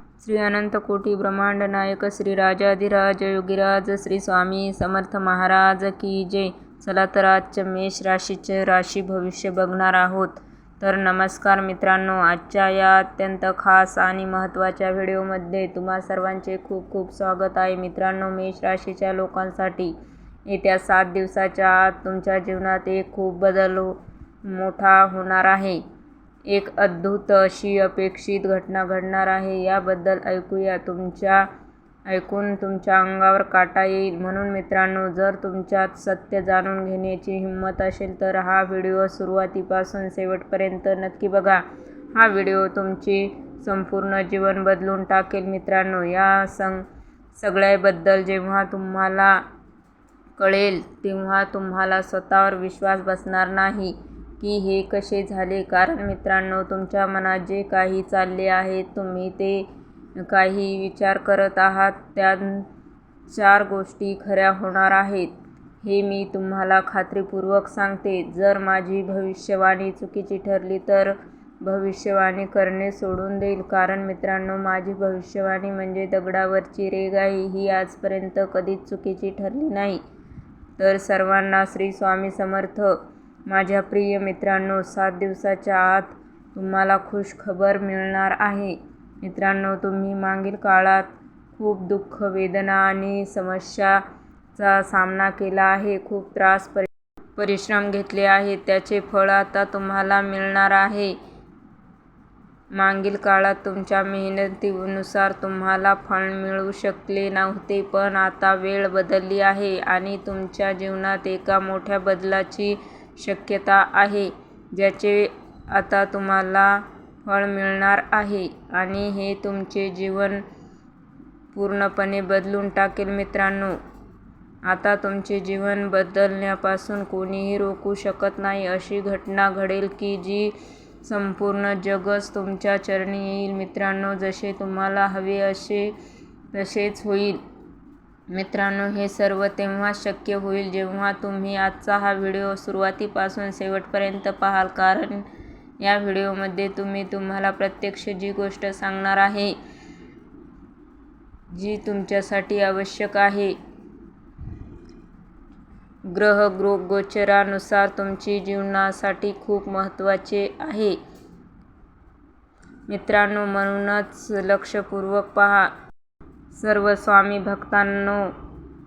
श्री अनंत कोटी ब्रह्मांड नायक श्री राजाधिराज योगीराज श्री स्वामी समर्थ महाराज की जय. चला तर आजच्या मेष राशीचे राशी भविष्य बघणार आहोत. तर नमस्कार मित्रांनो, आजच्या या अत्यंत खास आणि महत्त्वाच्या व्हिडिओमध्ये तुम्हा सर्वांचे खूप खूप स्वागत आहे. मित्रांनो, मेष राशीच्या लोकांसाठी येत्या 7 दिवसाच्या आत तुमच्या जीवनात एक खूप बदल मोठा होणार आहे. एक अद्भुत अशी अपेक्षित घटना घडणार आहे. याबद्दल ऐकून तुमच्या अंगावर काटा येईल. म्हणून मित्रांनो, जर तुमच्यात सत्य जाणून घेण्याची हिंमत असेल तर हा व्हिडिओ सुरुवातीपासून शेवटपर्यंत नक्की बघा. हा व्हिडिओ तुमचे संपूर्ण जीवन बदलून टाकेल. मित्रांनो, या सगळ्याबद्दल जेव्हा तुम्हाला कळेल तेव्हा तुम्हाला स्वतःवर विश्वास बसणार नाही की हे कसे झाले. कारण मित्रांनो, तुमच्या मनात जे काही चालले आहे, तुम्ही ते काही विचार करत आहात, त्या 4 गोष्टी खऱ्या होणार आहेत. हे मी तुम्हाला खात्रीपूर्वक सांगते. जर माझी भविष्यवाणी चुकीची ठरली तर भविष्यवाणी करणे सोडून देईल. कारण मित्रांनो, माझी भविष्यवाणी म्हणजे दगडावरची रेघ आहे. ही आजपर्यंत कधीच चुकीची ठरली नाही. तर सर्वांना श्री स्वामी समर्थ. माझ्या प्रिय मित्रांनो, 7 दिवसाच्या आत तुम्हाला खुश खबर मिळणार आहे. मित्रांनो, तुम्ही मागील काळात खूप दुःख, वेदना आणि समस्याचा सामना केला आहे. खूप परिश्रम घेतले आहेत. त्याचे फळ आता तुम्हाला मिळणार आहे. मागील काळात तुमच्या मेहनतीनुसार तुम्हाला फळ मिळू शकले नव्हते, पण आता वेळ बदलली आहे आणि तुमच्या जीवनात एका मोठ्या बदलाची शक्यता आहे, ज्याचे आता तुम्हाला फळ मिळणार आहे आणि हे तुमचे जीवन पूर्णपणे बदलून टाकेल. मित्रांनो, आता तुमचे जीवन बदलण्यापासून कोणीही रोखू शकत नाही. अशी घटना घडेल की जी संपूर्ण जगच तुमच्या चरणी येईल. मित्रांनो, जसे तुम्हाला हवे तसेच होईल. मित्रांनो, हे सर्व तेव्हाच शक्य होईल जेव्हा तुम्ही आजचा हा व्हिडिओ सुरुवातीपासून शेवटपर्यंत पाहाल. कारण या व्हिडिओमध्ये तुम्हाला प्रत्यक्ष जी गोष्ट सांगणार आहे जी तुमच्यासाठी आवश्यक आहे. ग्रह गोचरानुसार तुमची जीवनासाठी खूप महत्त्वाचे आहे. मित्रांनो, म्हणूनच लक्षपूर्वक पहा. सर्व स्वामी भक्तांनो,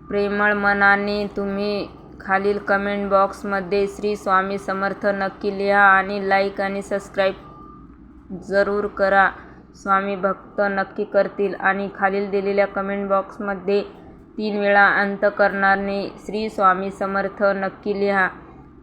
प्रेमळ मनाने तुम्ही खालील कमेंट बॉक्समध्ये श्री स्वामी समर्थ नक्की लिहा आणि लाईक आणि सबस्क्राईब जरूर करा. स्वामी भक्त नक्की करतील. आणि खालील दिलेल्या कमेंट बॉक्समध्ये 3 वेळा अंतःकरणाने श्री स्वामी समर्थ नक्की लिहा.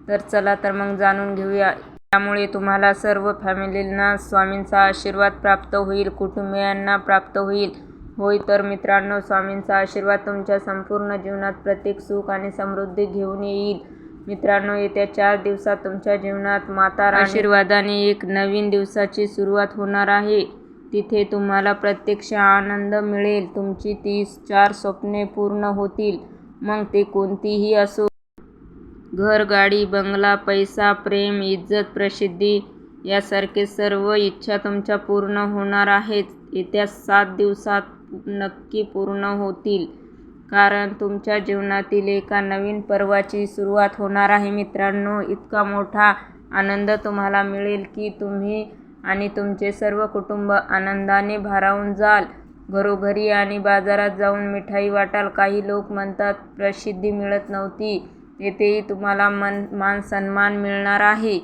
तर चला तर मग जाणून घेऊया. त्यामुळे तुम्हाला सर्व फॅमिलींना स्वामींचा आशीर्वाद प्राप्त होईल, कुटुंबियांना प्राप्त होईल. होय तर मित्रांनो, स्वामींचा आशीर्वाद तुमच्या संपूर्ण जीवनात प्रत्येक सुख आणि समृद्धी घेऊन येईल. मित्रांनो, येत्या 4 दिवसात तुमच्या जीवनात माता राणी आशीर्वादाने एक नवीन दिवसाची सुरुवात होणार आहे. तिथे तुम्हाला प्रत्यक्ष आनंद मिळेल. तुमची ती 4 स्वप्ने पूर्ण होतील, मग ते कोणतीही असो. घर, गाडी, बंगला, पैसा, प्रेम, इज्जत, प्रसिद्धी यासारखे सर्व इच्छा तुमच्या पूर्ण होणार आहेत. येत्या 7 दिवसात नक्की पूर्ण होतील. कारण तुमच्या जीवनातील एका नवीन पर्वाची सुरुवात होणार आहे. मित्रांनो, इतका मोठा आनंद तुम्हाला मिळेल की तुम्ही आणि तुमचे सर्व कुटुंब आनंदाने भारावून जाल. घरोघरी आणि बाजारात जाऊन मिठाई वाटाल. काही लोक म्हणतात प्रसिद्धी मिळत नव्हती, तेथेही तुम्हाला मान सन्मान मिळणार आहे.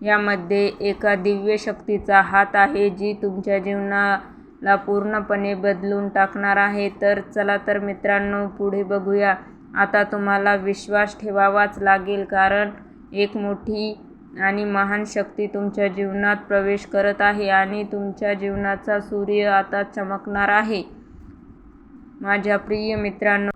यामध्ये एका दिव्य शक्तीचा हात आहे जी तुमच्या जीवनाला पूर्णपणे बदलून टाकणार आहे. तर चला तर मित्रांनो, पुढे बघूया. आता तुम्हाला विश्वास ठेवावाच लागेल, कारण एक मोठी आणि महान शक्ती तुमच्या जीवनात प्रवेश करत आहे आणि तुमच्या जीवनाचा सूर्य आता चमकणार आहे. माझ्या प्रिय मित्रांनो,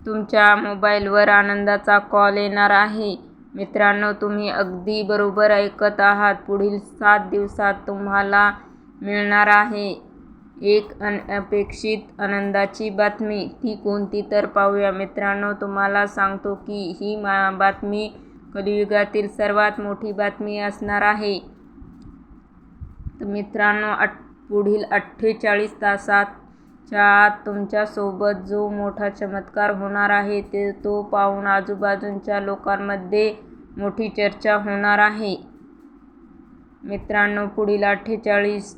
तुमच्या मोबाईलवर आनंदाचा कॉल येणार आहे. मित्रांनो, तुम्ही अगदी बरोबर ऐकत आहात. पुढील 7 दिवसात तुम्हाला मिळणार आहे एक अनपेक्षित आनंदाची बातमी. ती कोणती तर पाहूया. मित्रांनो, तुम्हाला सांगतो की ही बातमी कलियुगातील सर्वात मोठी बातमी असणार आहे. तर मित्रांनो, पुढील 48 तासाच्या आत तुमच्यासोबत जो मोठा चमत्कार होणार आहे तो पाहून आजूबाजूच्या लोकांमध्ये मोठी चर्चा होणार आहे. मित्रांनो, पुढील 48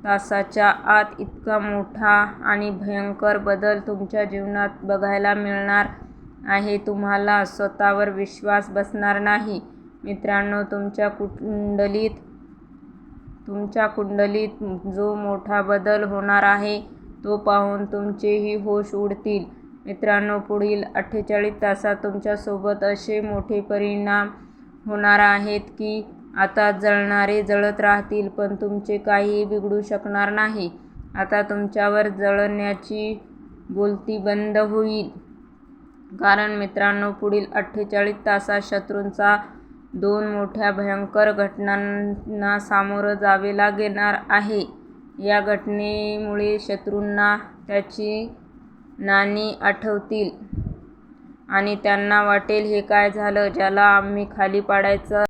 तासाच्या आत इतका मोठा आणि भयंकर बदल तुमच्या जीवनात बघायला मिळणार आहे, तुम्हाला स्वतःवर विश्वास बसणार नाही. मित्रांनो, तुमच्या कुंडलीत जो मोठा बदल होणार आहे तो पाहून तुमचेही होश उडतील. मित्रांनो, पुढील 48 तासात तुमच्यासोबत असे मोठे परिणाम होणार आहेत की आता जळणारे जळत राहतील, पण तुमचे काहीही बिघडू शकणार नाही. आता तुमच्यावर जळण्याची बोलती बंद होईल. कारण मित्रांनो, पुढील 48 तासात शत्रूंचा 2 मोठ्या भयंकर घटनांना सामोरं जावे लागणार आहे. या घटनेमुळे शत्रूंना त्यांची नाणी आठवतील आणि त्यांना वाटेल, हे काय झालं ज्याला आम्ही खाली पाडायचं